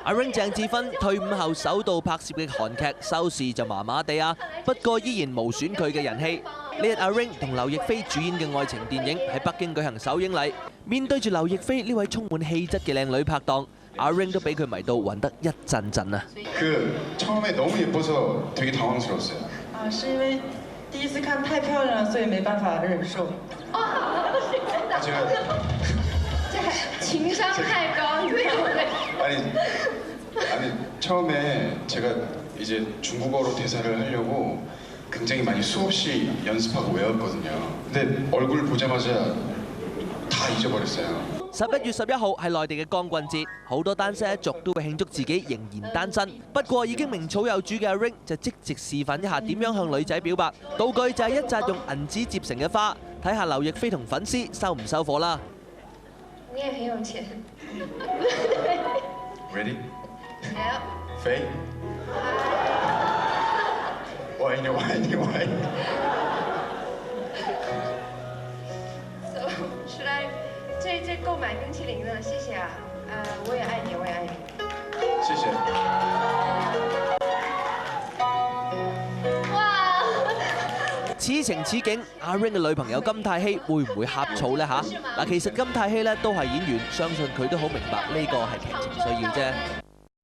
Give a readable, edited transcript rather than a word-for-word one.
阿 Ring 鄭智薰退伍後首度拍攝嘅韓劇收視就麻麻地啊，不過依然無損佢嘅人氣。呢日阿 Ring 同劉亦菲主演嘅愛情電影喺北京舉行首映禮，面對住劉亦菲呢位充滿氣質嘅靚女拍檔，阿 Ring 都俾佢迷到暈得一陣陣啊！ 처음에 너무 예뻐서 되게 당황스러웠어요. 是因为第一次看太漂亮了，所以没办法忍受。 제가 情商太高，아니 처음에 제가 이제 중국어로 대사를 하려고 굉장히 많이 수없이 연습하고 외웠거든요. 근데 얼굴 보자마자 다 잊어버렸어요. 11月11號係內地嘅光棍節，好多單身一族都會慶祝自己仍然單身。不過已經名草有主嘅阿 Ring 就即席示範一下點樣向女仔表白，道具就係一紮用銀紙摺成嘅花，睇下劉亦菲同粉絲收唔收貨啦。你也很有錢。 Ready? 好。飛。我愛你，我愛你，我愛你。 So should I 這購買冰淇淋呢？謝謝啊，我也愛你，我也愛你。謝謝。哇！此情此景，阿 Ring 嘅女朋友金泰熙會唔會呷醋呢？嚇嗱，其實金泰熙咧都係演員，相信佢都好明白呢個係劇情需要啫。